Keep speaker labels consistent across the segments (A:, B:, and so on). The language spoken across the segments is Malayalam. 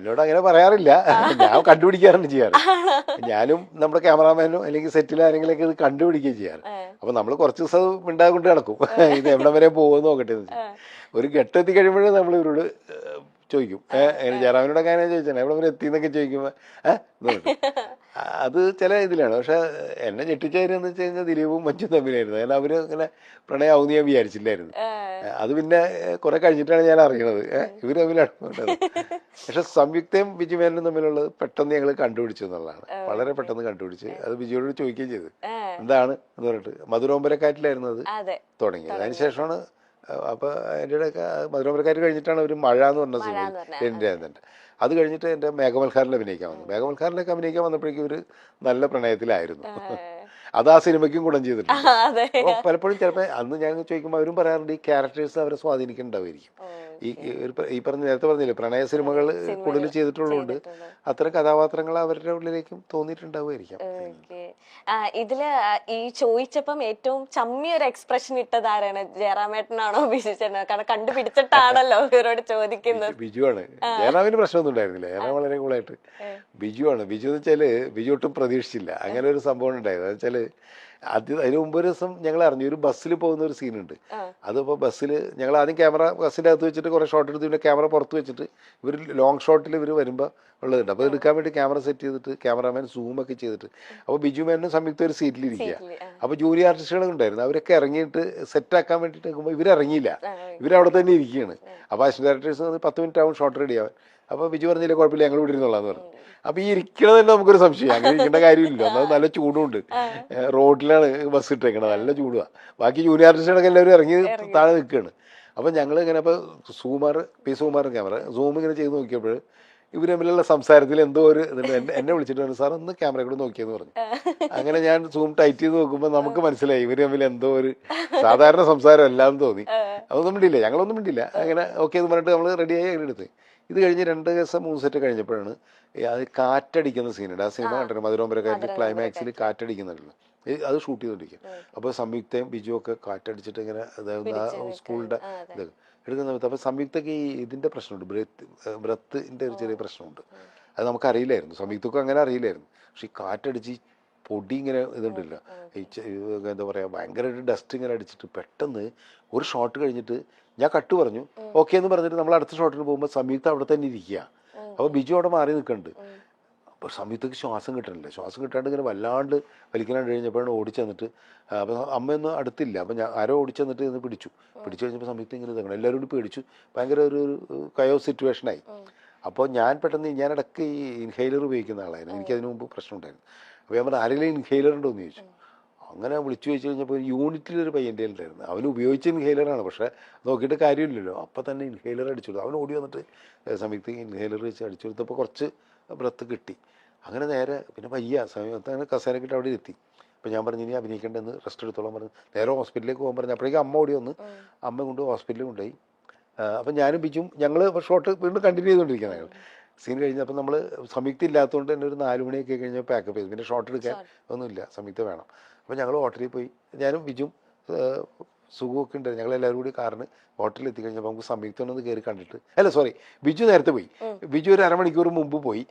A: എന്നോട് അങ്ങനെ പറയാറില്ല, ഞാൻ കണ്ടുപിടിക്കാറാണ് ചെയ്യാറ്. ഞാനും നമ്മുടെ ക്യാമറാമാനും അല്ലെങ്കിൽ സെറ്റിൽ ആരെങ്കിലൊക്കെ ഇത് കണ്ടുപിടിക്കുകയും ചെയ്യാറ്. അപ്പൊ നമ്മൾ കുറച്ച് ദിവസം മിണ്ടാതെ കൊണ്ട് നടക്കും, ഇത് എവിടെ വരെ പോകുമെന്ന് നോക്കട്ടെ എന്ന് വെച്ചാൽ. ഒരു ഘട്ടമെത്തി കഴിയുമ്പോഴേ നമ്മൾ ഇവരോട് ചോദിക്കും, ജയറാമിനോടൊക്കെ അങ്ങനെ ചോദിച്ചാൽ എവിടെ വരെ എത്തി എന്നൊക്കെ ചോദിക്കുമ്പോൾ അത് ചില ഇതിലാണ്. പക്ഷെ എന്നെ ഞെട്ടിച്ചായിരുന്നു വെച്ച് കഴിഞ്ഞാൽ ദിലീപും മഞ്ജും തമ്മിലായിരുന്നു. കാരണം അവര് അങ്ങനെ പ്രണയാവുന്ന ഞാൻ വിചാരിച്ചില്ലായിരുന്നു. അത് പിന്നെ കുറെ കഴിഞ്ഞിട്ടാണ് ഞാൻ അറിയണത് ഇവര് തമ്മിലാണ്. പക്ഷെ സംയുക്തയും ബിജുമേനനും തമ്മിലുള്ളത് പെട്ടെന്ന് ഞങ്ങൾ കണ്ടുപിടിച്ചു എന്നുള്ളതാണ്. വളരെ പെട്ടെന്ന് കണ്ടുപിടിച്ച് അത് ബിജുയോട് ചോദിക്കുകയും ചെയ്തു എന്താണ് എന്ന് പറഞ്ഞിട്ട്. മധുരോമ്പരക്കാറ്റിലായിരുന്നു അത് തുടങ്ങിയത്. അതിനുശേഷമാണ് അപ്പൊ അതിൻ്റെ ഇടയ്ക്ക് മധുരോമ്പരക്കാറ്റ് കഴിഞ്ഞിട്ടാണ് ഒരു മഴ എന്ന് പറഞ്ഞ സിനിമ അത് കഴിഞ്ഞിട്ട് എൻ്റെ മേഘമൽഹാറിൽ അഭിനയിക്കാൻ വന്നു. മേഘമൽഹാറിലേക്ക് അഭിനയിക്കാൻ വന്നപ്പോഴേക്കും ഒരു നല്ല പ്രണയത്തിലായിരുന്നു. അത് ആ സിനിമയ്ക്കും ഗുണം ചെയ്തിട്ടുണ്ട്. അപ്പോൾ പലപ്പോഴും ചിലപ്പോൾ അന്ന് ഞാൻ ചോദിക്കുമ്പോൾ അവരും പറയാറുണ്ട് ഈ ക്യാരക്ടേഴ്സ് അവരെ സ്വാധീനിക്കുന്നുണ്ടാവുമായിരിക്കും. ഈ പറഞ്ഞ നേരത്തെ പറഞ്ഞില്ലേ പ്രണയ സിനിമകൾ കൂടുതൽ ചെയ്തിട്ടുള്ളതുകൊണ്ട് അത്തരം കഥാപാത്രങ്ങൾ അവരുടെ ഉള്ളിലേക്കും തോന്നിയിട്ടുണ്ടാവുമായിരിക്കാം.
B: ഇതില് ഈ ചോദിച്ചപ്പം ഏറ്റവും ചമ്മിയൊരു എക്സ്പ്രഷൻ ഇട്ടത് ആരാണ്? ജയറാമേട്ടനാണോ ബിജു ചേട്ടനോ? കാരണം കണ്ടുപിടിച്ചിട്ടാണല്ലോ ഇവരോട് ചോദിക്കുന്നത്.
A: ബിജു ആണ്. ജയറാമിന് പ്രശ്നമൊന്നും ഉണ്ടായിരുന്നില്ല, ജയറാം വളരെ കൂളായിട്ട്. ബിജു ആണ്. ബിജു എന്ന് വെച്ചാല് ബിജു ഒട്ടും പ്രതീക്ഷിച്ചില്ല അങ്ങനെ ഒരു സംഭവം ഉണ്ടായത്. എന്ന് വെച്ചാല് അതിന് മുമ്പ് ഒരു ദിവസം ഞങ്ങൾ അറിഞ്ഞു ഒരു ബസ്സിൽ പോകുന്ന ഒരു സീനുണ്ട്. അതിപ്പോൾ ബസ്സിൽ ഞങ്ങൾ ആദ്യം ക്യാമറ ബസ്സിൻ്റെ അകത്ത് വെച്ചിട്ട് കുറേ ഷോട്ട് എടുത്ത് പിന്നെ ക്യാമറ പുറത്ത് വെച്ചിട്ട് ഇവർ ലോങ് ഷോട്ടിൽ ഇവർ വരുമ്പോൾ ഉള്ളതുണ്ട്. അപ്പോൾ എടുക്കാൻ വേണ്ടി ക്യാമറ സെറ്റ് ചെയ്തിട്ട് ക്യാമറാമാൻ സൂമൊക്കെ ചെയ്തിട്ട് അപ്പോൾ ബിജു മേനും സംയുക്ത ഒരു സീറ്റിലിരിക്കുക. അപ്പോൾ ജൂനിയർ ആർട്ടിസ്റ്റുകളും ഉണ്ടായിരുന്നു. അവരൊക്കെ ഇറങ്ങിയിട്ട് സെറ്റാക്കാൻ വേണ്ടിയിട്ട് നിൽക്കുമ്പോൾ ഇവരിറങ്ങിയില്ല, ഇവരവിടെ തന്നെ ഇരിക്കുകയാണ്. അപ്പോൾ അസിസ്റ്റന്റ് ഡയറക്ടേഴ്സ് 10 മിനിറ്റ് ആവും ഷോട്ട് റെഡി ആവാൻ. അപ്പോൾ ബിജു പറഞ്ഞില്ല കുഴപ്പമില്ല ഞങ്ങൾ ഇവിടെ ഇരുന്നുള്ളതെന്ന് പറഞ്ഞു. അപ്പോൾ ഈ ഇരിക്കണത് തന്നെ നമുക്കൊരു സംശയം, അങ്ങനെ ഇരിക്കേണ്ട കാര്യമില്ല. ഒന്നത് നല്ല ചൂടുണ്ട്, റോഡിലാണ് ബസ് ഇട്ടേക്കണത്, നല്ല ചൂടുമാണ്. ബാക്കി ജൂനിയർ ആർട്ടിസ്റ്റുകളൊക്കെ എല്ലാവരും ഇറങ്ങി താഴെ നിൽക്കുകയാണ്. അപ്പോൾ ഞങ്ങൾ ഇങ്ങനെ ഇപ്പോൾ സുകുമാർ ക്യാമറ സൂം ഇങ്ങനെ ചെയ്ത് നോക്കിയപ്പോൾ ഇവർ തമ്മിലുള്ള സംസാരത്തിൽ എന്തോ ഒരു ഇതുണ്ട്. എന്നെ വിളിച്ചിട്ട് പറഞ്ഞു സാർ ഒന്ന് ക്യാമറ കൂടെ നോക്കിയെന്ന് പറഞ്ഞു. അങ്ങനെ ഞാൻ സൂം ടൈറ്റ് ചെയ്ത് നോക്കുമ്പോൾ നമുക്ക് മനസ്സിലായി ഇവർ തമ്മിൽ എന്തോ ഒരു സാധാരണ സംസാരം എല്ലാം തോന്നി. അതൊന്നും മിണ്ടില്ല, ഞങ്ങളൊന്നും മിണ്ടില്ല. അങ്ങനെ ഓക്കെ എന്ന് പറഞ്ഞിട്ട് നമ്മൾ റെഡിയായി അങ്ങനെ എടുത്ത്. ഇത് കഴിഞ്ഞ് 2 ദിവസം 3 സെറ്റ് കഴിഞ്ഞപ്പോഴാണ് അത് കാറ്റടിക്കുന്ന സീനുണ്ട്. ആ സിനിമ കണ്ടിട്ട് മധുരോമ്പരക്കാരുടെ ക്ലൈമാക്സിൽ കാറ്റടിക്കുന്നുണ്ടല്ലോ, അത് ഷൂട്ട് ചെയ്തോണ്ടിരിക്കും. അപ്പോൾ സംയുക്തയും ബിജു ഒക്കെ കാറ്റടിച്ചിട്ട് ഇങ്ങനെ സ്കൂളിൻ്റെ ഇത് എടുക്കുന്ന സമയത്ത് അപ്പോൾ സംയുക്തക്ക് ഈ ഇതിൻ്റെ പ്രശ്നമുണ്ട്, ബ്രത്തിൻ്റെ ഒരു ചെറിയ പ്രശ്നമുണ്ട്. അത് നമുക്കറിയില്ലായിരുന്നു, സംയുക്തക്കും അങ്ങനെ അറിയില്ലായിരുന്നു. പക്ഷെ ഈ കാറ്റടിച്ച് പൊടി ഇങ്ങനെ ഇതുണ്ടല്ല, എന്താ പറയുക ഭയങ്കരമായിട്ട് ഡസ്റ്റ് ഇങ്ങനെ അടിച്ചിട്ട് പെട്ടെന്ന് ഒരു ഷോട്ട് കഴിഞ്ഞിട്ട് ഞാൻ കട്ട് പറഞ്ഞു ഓക്കെ എന്ന് പറഞ്ഞിട്ട് നമ്മൾ അടുത്ത ഷോട്ടിന് പോകുമ്പോൾ സംയുക്ത അവിടെ തന്നെ ഇരിക്കുക. അപ്പോൾ ബിജു അവിടെ മാറി നിൽക്കുന്നുണ്ട്. അപ്പോൾ സംയുക്തക്ക് ശ്വാസം കിട്ടണില്ല, ശ്വാസം കിട്ടാണ്ട് ഇങ്ങനെ വല്ലാണ്ട് വലിക്കാണ്ട് കഴിഞ്ഞപ്പോഴാണ് ഓടിച്ചെന്നിട്ട് അപ്പോൾ അമ്മയൊന്നും അടുത്തില്ല. അപ്പോൾ ഞാൻ ആരോ ഓടിച്ചെന്നിട്ട് ഇന്ന് പിടിച്ചു കഴിഞ്ഞപ്പോൾ സംയുക്ത ഇങ്ങനെ ഇതാക്കണം, എല്ലാവരും കൂടി പേടിച്ചു, ഭയങ്കര ഒരു കയോ സിറ്റുവേഷനായി. അപ്പോൾ ഞാൻ പെട്ടെന്ന് ഞാനിടയ്ക്ക് ഈ ഇൻഹെയിലർ ഉപയോഗിക്കുന്ന ആളായിരുന്നു, എനിക്കതിന് മുമ്പ് പ്രശ്നം ഉണ്ടായിരുന്നു. അപ്പോൾ ഞാൻ പറഞ്ഞാൽ ആരെങ്കിലും ഇൻഹെയിലർ ഉണ്ടോ എന്ന് ചോദിച്ചു. അങ്ങനെ വിളിച്ചു ചോദിച്ചു കഴിഞ്ഞപ്പോൾ യൂണിറ്റിലൊരു പയ്യൻ്റെ ഉണ്ടായിരുന്നു, അവൻ ഉപയോഗിച്ച ഇൻഹെയിലറാണ്. പക്ഷേ നോക്കിയിട്ട് കാര്യമില്ലല്ലോ, അപ്പം തന്നെ ഇൻഹെയിലർ അടിച്ചു കൊടുത്തു. അവൻ ഓടി വന്നിട്ട് സംയുക്ത ഇൻഹെയിലർ വെച്ച് അടിച്ചു കൊടുത്തപ്പോൾ കുറച്ച് ബ്രത്ത് കിട്ടി. അങ്ങനെ നേരെ പിന്നെ പയ്യ സമയത്താണ് കസേരക്കിട്ട് അവിടെ എത്തി. അപ്പോൾ ഞാൻ പറഞ്ഞു ഇനി അഭിനയിക്കേണ്ടെന്ന് റെസ്റ്റ് എടുത്തോളാൻ പറഞ്ഞു. നേരെ ഹോസ്പിറ്റലിലേക്ക് പോകാൻ പറഞ്ഞു. അപ്പോഴേക്കും അമ്മ ഓടി വന്ന് അമ്മ കൊണ്ട് ഹോസ്പിറ്റലിൽ കൊണ്ടുപോയി. അപ്പം ഞാനും ബിജും ഞങ്ങൾ ഷോട്ട് വീണ്ടും കണ്ടിന്യൂ ചെയ്തുകൊണ്ടിരിക്കുന്നത്. ഞങ്ങൾ സീൻ കഴിഞ്ഞപ്പോൾ നമ്മൾ സംയുക്ത ഇല്ലാത്തതുകൊണ്ട് തന്നെ ഒരു 4 മണിയൊക്കെ കഴിഞ്ഞാൽ പാക്കപ്പ് ചെയ്തു. പിന്നെ ഷോട്ട് എടുക്കാൻ ഒന്നുമില്ല, സംയുക്ത വേണം. അപ്പോൾ ഞങ്ങൾ ഹോട്ടലിൽ പോയി, ഞാനും ബിജും സുഖമൊക്കെ ഉണ്ടായിരുന്നു. ഞങ്ങളെല്ലാവരും കൂടി കാറിന് ഹോട്ടലിൽ എത്തിക്കഴിഞ്ഞപ്പോൾ നമുക്ക് സംയുക്തനൊന്ന് കയറി കണ്ടിട്ട് ബിജു നേരത്തെ പോയി, ബിജു ഒരു അരമണിക്കൂർ മുമ്പ് പോയി.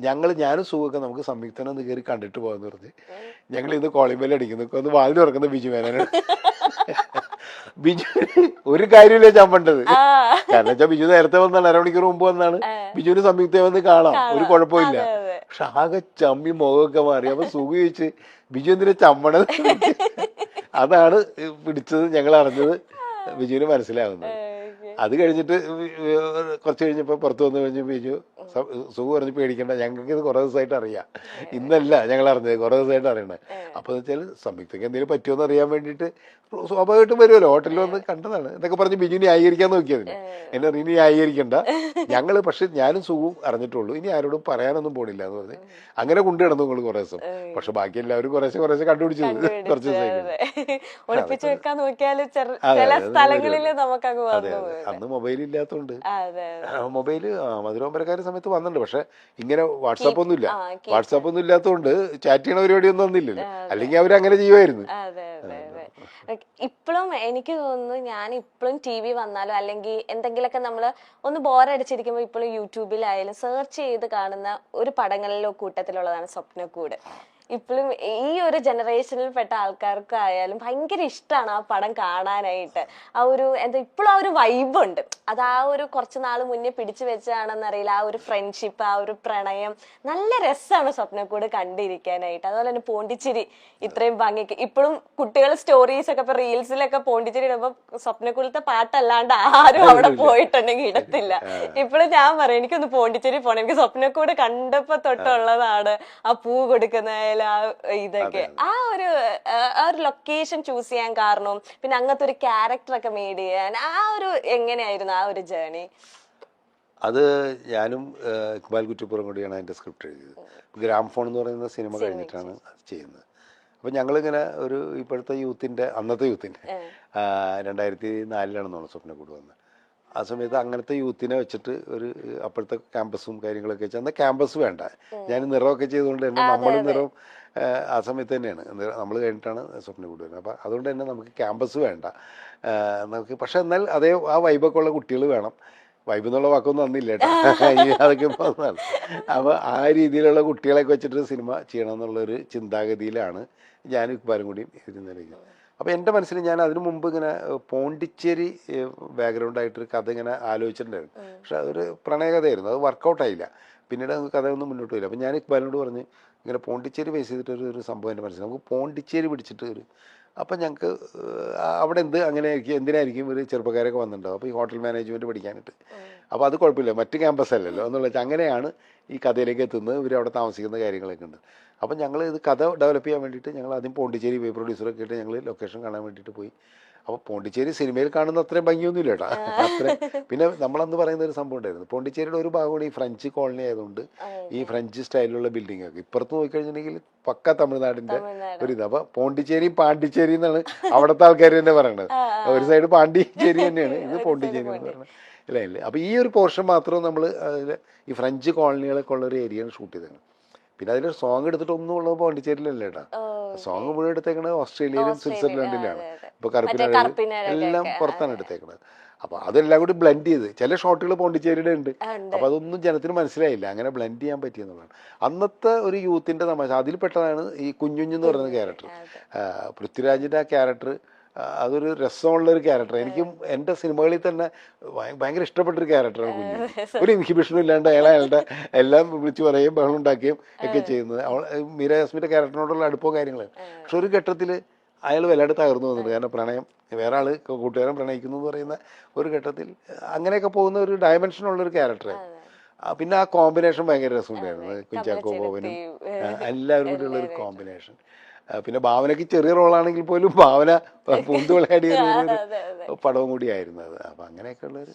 A: ഞാനും സുഖമൊക്കെ നമുക്ക് സംയുക്തനൊന്ന് കയറി കണ്ടിട്ട് പോകാമെന്ന് പറഞ്ഞ് ഞങ്ങൾ ഇന്ന് കോളിംഗ് അടിക്കുന്നു. ഒന്ന് വാതിൽ തുറക്കുന്ന ബിജു മേനോനാണ്. ബിജു ഒരു കാര്യമില്ല ചമ്മണ്ടത്, കാരണം വെച്ചാൽ ബിജു നേരത്തെ വന്നാണ്, അരമണിക്കൂർ മുമ്പ് വന്നാണ്. ബിജുവിന് സംയുക്തയെ വന്ന് കാണാം, ഒരു കുഴപ്പമില്ല. പക്ഷെ ആകെ ചമ്മി മുഖമൊക്കെ മാറി. അപ്പൊ സുഖ ചോദിച്ച് ബിജു എന്തിനാ ചമ്മണത്? അതാണ് പിടിച്ചത്, ഞങ്ങൾ അറിഞ്ഞത് ബിജുവിന് മനസ്സിലാവുന്നത്. അത് കഴിഞ്ഞിട്ട് കുറച്ച് കഴിഞ്ഞപ്പോൾ പുറത്ത് വന്നു കഴിഞ്ഞ് ബിജു സുഖം പറഞ്ഞ് പേടിക്കണ്ട, ഞങ്ങൾക്ക് ഇത് കുറേ ദിവസമായിട്ട് അറിയാം, ഇന്നല്ല ഞങ്ങൾ അറിഞ്ഞത്, കുറേ ദിവസമായിട്ട് അറിയണേ. അപ്പോൾ എന്ന് വെച്ചാൽ സംയുക്തക്ക് എന്തെങ്കിലും പറ്റുമോ അറിയാൻ വേണ്ടിയിട്ട് സ്വാഭാവികമായിട്ടും വരുമല്ലോ, ഹോട്ടലിൽ വന്ന് കണ്ടതാണ് എന്നൊക്കെ പറഞ്ഞ് ബിജു ന്യായീകരിക്കാൻ നോക്കിയതിന്. എന്നെ ഇനി ന്യായീകരിക്കണ്ട, ഞങ്ങൾ പക്ഷെ ഞാനും സുഖവും അറിഞ്ഞിട്ടുള്ളൂ, ഇനി ആരോടും പറയാനൊന്നും പോണില്ല എന്ന് പറഞ്ഞ് അങ്ങനെ കൊണ്ടു കിടന്നു നിങ്ങൾ കുറേ ദിവസം. പക്ഷെ ബാക്കി എല്ലാവരും കുറേശ്ശെ കണ്ടുപിടിച്ചത് കുറച്ച് ദിവസമായിട്ട്. അന്ന് മൊബൈൽ ഇല്ലാത്തതുകൊണ്ട് മൊബൈല് മധുരോമ്പരക്കാരുടെ സമയത്ത് വന്നിട്ടുണ്ട്. പക്ഷെ ഇങ്ങനെ വാട്സാപ്പ് ഒന്നും ഇല്ലാത്തതുകൊണ്ട് ചാറ്റ് ചെയ്യണ പരിപാടി ഒന്നും വന്നില്ലല്ലോ, അല്ലെങ്കിൽ അവരങ്ങനെ ചെയ്യുമായിരുന്നു.
B: ഇപ്പോഴും എനിക്ക് തോന്നുന്നു ഞാൻ ഇപ്പോഴും TV വന്നാലും അല്ലെങ്കിൽ എന്തെങ്കിലുമൊക്കെ നമ്മൾ ഒന്ന് ബോറടിച്ചിരിക്കുമ്പോൾ ഇപ്പോഴും യൂട്യൂബിലായാലും സെർച്ച് ചെയ്ത് കാണുന്ന ഒരു പടങ്ങളിലോ കൂട്ടത്തിലുള്ളതാണ് സ്വപ്നക്കൂട്. ഇപ്പോഴും ഈ ഒരു ജനറേഷനിൽ പെട്ട ആൾക്കാർക്കായാലും ഭയങ്കര ഇഷ്ടമാണ് ആ പടം കാണാനായിട്ട്. ആ ഒരു എന്താ ഇപ്പോഴും ആ ഒരു വൈബ് ഉണ്ട്. അത് ആ ഒരു കുറച്ച് നാൾ മുന്നേ പിടിച്ചു വെച്ചാണെന്നറിയില്ല, ആ ഒരു ഫ്രണ്ട്ഷിപ്പ്, ആ ഒരു പ്രണയം നല്ല രസമാണ് സ്വപ്നക്കൂട് കണ്ടിരിക്കാനായിട്ട്. അതുപോലെ തന്നെ പോണ്ടിച്ചേരി ഇത്രയും ഭംഗിക്ക് ഇപ്പോഴും കുട്ടികൾ സ്റ്റോറീസ് ഒക്കെ ഇപ്പൊ റീൽസിലൊക്കെ പോണ്ടിച്ചേരി ഇടുമ്പോ സ്വപ്നക്കൂടത്തെ പാട്ടല്ലാണ്ട് ആരും അവിടെ പോയിട്ടുണ്ടെങ്കിൽ ഇടത്തില്ല. ഇപ്പോഴും ഞാൻ പറയും എനിക്കൊന്ന് പോണ്ടിച്ചേരി പോണം, എനിക്ക് സ്വപ്നക്കൂട് കണ്ടപ്പോ തൊട്ടുള്ളതാണ് ആ പൂ കൊടുക്കുന്ന ഇതൊക്കെ. ആ ഒരു ലൊക്കേഷൻ ചൂസ് ചെയ്യാൻ കാരണം, പിന്നെ അങ്ങനത്തെ ഒരു ക്യാരക്ടർ ഒക്കെ മെയ്ഡ് ചെയ്യാൻ ആ ഒരു എങ്ങനെയായിരുന്നു ആ ഒരു ജേർണി?
A: അത് ഞാനും ഇക്ബാൽ കുറ്റിപ്പുറം കൂടിയാണ് അതിൻ്റെ സ്ക്രിപ്റ്റ് എഴുതിയത്. ഗ്രാംഫോൺ എന്ന് പറയുന്ന സിനിമ കഴിഞ്ഞിട്ടാണ് അത് ചെയ്യുന്നത്. അപ്പം ഞങ്ങളിങ്ങനെ ഒരു ഇപ്പോഴത്തെ യൂത്തിൻ്റെ, അന്നത്തെ യൂത്തിൻ്റെ 2004 സ്വപ്നക്കൂട് വന്നത്. ആ സമയത്ത് അങ്ങനത്തെ യൂത്തിനെ വെച്ചിട്ട് ഒരു അപ്പോഴത്തെ ക്യാമ്പസും കാര്യങ്ങളൊക്കെ വെച്ചാൽ അന്ന് ക്യാമ്പസ് വേണ്ട, ഞാൻ നിറമൊക്കെ ചെയ്തുകൊണ്ട് തന്നെ നമ്മളും നിറം ആ സമയത്ത് തന്നെയാണ് നമ്മൾ കഴിഞ്ഞിട്ടാണ് സ്വപ്നക്കൂട് വരുന്നത്. അപ്പം അതുകൊണ്ട് തന്നെ നമുക്ക് ക്യാമ്പസ് വേണ്ട നമുക്ക്. പക്ഷെ എന്നാൽ അതേ ആ വൈബൊക്കെ ഉള്ള കുട്ടികൾ വേണം. വൈബ് എന്നുള്ള വാക്കൊന്നും അന്നില്ല കേട്ടോ, അതൊക്കെ ഇപ്പോൾ ഒന്നാണ്. അപ്പോൾ ആ രീതിയിലുള്ള കുട്ടികളെയൊക്കെ വെച്ചിട്ട് സിനിമ ചെയ്യണം എന്നുള്ളൊരു ചിന്താഗതിയിലാണ് ഞാനും ഇക്ബാലും കൂടി ഇരുന്നിരിക്കുന്നത്. അപ്പോൾ എൻ്റെ മനസ്സിൽ ഞാൻ അതിനു മുമ്പ് ഇങ്ങനെ പോണ്ടിച്ചേരി ബാക്ക്ഗ്രൗണ്ടായിട്ടൊരു കഥ ഇങ്ങനെ ആലോചിച്ചിട്ടുണ്ടായിരുന്നു. പക്ഷെ അതൊരു പ്രണയകഥയായിരുന്നു, അത് വർക്കൗട്ടായില്ല. പിന്നീട് നമുക്ക് കഥയൊന്നും മുന്നോട്ട് പോയില്ല. അപ്പോൾ ഞാൻ ഇക്ബാലിനോട് പറഞ്ഞ് ഇങ്ങനെ പോണ്ടിച്ചേരി ബേസ് ചെയ്തിട്ടൊരു ഒരു സംഭവം എൻ്റെ മനസ്സിൽ, നമുക്ക് പോണ്ടിച്ചേരി പിടിച്ചിട്ട് ഒരു, അപ്പം ഞങ്ങൾക്ക് അവിടെ അങ്ങനെ ആയിരിക്കും, എന്തിനായിരിക്കും ഒരു ചെറുപ്പക്കാരൊക്കെ വന്നിട്ടുണ്ടാവും. അപ്പോൾ ഈ ഹോട്ടൽ മാനേജ്മെൻറ്റ് പഠിക്കാനായിട്ട്. അപ്പോൾ അത് കുഴപ്പമില്ല, മറ്റ് ക്യാമ്പസ് അല്ലല്ലോ എന്നുള്ള വെച്ചാൽ അങ്ങനെയാണ് ഈ കഥയിലേക്ക് എത്തുന്നത്. ഇവർ അവിടെ താമസിക്കുന്ന കാര്യങ്ങളൊക്കെ ഉണ്ട്. അപ്പം ഞങ്ങൾ ഇത് കഥ ഡെവലപ്പ് ചെയ്യാൻ വേണ്ടിയിട്ട് ഞങ്ങൾ ആദ്യം പോണ്ടിച്ചേരി പ്രൊഡ്യൂസറൊക്കെ ആയിട്ട് ഞങ്ങൾ ലൊക്കേഷൻ കാണാൻ വേണ്ടിയിട്ട് പോയി. അപ്പോൾ പോണ്ടിച്ചേരി സിനിമയിൽ കാണുന്ന അത്രയും ഭംഗിയൊന്നുമില്ല കേട്ടോ, അത്രയും. പിന്നെ നമ്മളന്ന് പറയുന്ന ഒരു സംഭവം ഉണ്ടായിരുന്നു, പോണ്ടിച്ചേരിയുടെ ഒരു ഭാഗമാണ് ഈ ഫ്രഞ്ച് കോളനി ആയതുകൊണ്ട് ഈ ഫ്രഞ്ച് സ്റ്റൈലിലുള്ള ബിൽഡിംഗ് ഒക്കെ. ഇപ്പുറത്ത് നോക്കിക്കഴിഞ്ഞിട്ടുണ്ടെങ്കിൽ പക്ക തമിഴ്നാടിൻ്റെ ഒരു ഇത്. അപ്പോൾ പോണ്ടിച്ചേരി പാണ്ടിച്ചേരി എന്നാണ് അവിടുത്തെ ആൾക്കാർ തന്നെ പറയണത്. ഒരു സൈഡ് പാണ്ടിച്ചേരി തന്നെയാണ്, ഇത് പോണ്ടിച്ചേരി എന്ന് പറയുന്നത്. ഇല്ല. അപ്പോൾ ഈ ഒരു പോർഷൻ മാത്രം നമ്മൾ അതിൽ ഈ ഫ്രഞ്ച് കോളനികളൊക്കെ ഉള്ള ഒരു ഏരിയയാണ് ഷൂട്ട് ചെയ്തത്. പിന്നെ അതിലൊരു സോങ് എടുത്തിട്ടൊന്നും ഉള്ളത് പോണ്ടിച്ചേരിയിലല്ല കേട്ടോ, സോങ് മുഴുവൻ എടുത്തേക്കണത് ഓസ്ട്രേലിയയിലും സ്വിറ്റ്സർലൻഡിലാണ്. ഇപ്പോൾ കറുപ്പിനാട് എല്ലാം പുറത്താണ് എടുത്തേക്കണത്. അപ്പോൾ അതെല്ലാം കൂടി ബ്ലെൻഡ് ചെയ്ത് ചില ഷോട്ടുകൾ പോണ്ടിച്ചേരിയുടെ ഉണ്ട്. അപ്പോൾ അതൊന്നും ജനത്തിന് മനസ്സിലായില്ല, അങ്ങനെ ബ്ലെൻഡ് ചെയ്യാൻ പറ്റിയെന്നുള്ളതാണ് അന്നത്തെ ഒരു യൂത്തിൻ്റെ തമാശ. അതിൽ പെട്ടതാണ് ഈ കുഞ്ഞുഞ്ഞെന്ന് പറയുന്ന ക്യാരക്ടർ. പൃഥ്വിരാജിൻ്റെ ആ ക്യാരക്ടർ അതൊരു രസമുള്ളൊരു ക്യാരക്ടർ. എനിക്കും എൻ്റെ സിനിമകളിൽ തന്നെ ഭയങ്കര ഇഷ്ടപ്പെട്ടൊരു ക്യാരക്ടറാണ് കുഞ്ഞു. ഒരു ഇൻഹിബിഷനും ഇല്ലാണ്ട് അയാളുടെ എല്ലാം വിളിച്ചു പറയുകയും ബഹളം ഉണ്ടാക്കുകയും ഒക്കെ ചെയ്യുന്നത്. മീര ജാസ്മിൻ്റെ ക്യാരക്ടറിനോടുള്ള അടുപ്പവും കാര്യങ്ങളും. പക്ഷെ ഒരു ഘട്ടത്തിൽ അയാൾ വല്ലാണ്ട് തകർന്നു വന്നിട്ടുണ്ട്. കാരണം പ്രണയം, വേറെ ആൾ കൂട്ടുകാരൻ പ്രണയിക്കുന്നു എന്ന് പറയുന്ന ഒരു ഘട്ടത്തിൽ അങ്ങനെയൊക്കെ പോകുന്ന ഒരു ഡയമെൻഷനുള്ളൊരു ക്യാരക്ടറാണ്. പിന്നെ ആ കോമ്പിനേഷൻ ഭയങ്കര രസമുണ്ടായിരുന്നു, കുഞ്ചാക്കോ ബോബനും എല്ലാവരും കൂടി ഉള്ളൊരു കോമ്പിനേഷൻ. പിന്നെ ഭാവനയ്ക്ക് ചെറിയ റോളാണെങ്കിൽ പോലും ഭാവന പൂന്തു വിളയാടിയ ഒരു പടവും കൂടിയായിരുന്നു അത്. അപ്പം അങ്ങനെയൊക്കെ ഉള്ളൊരു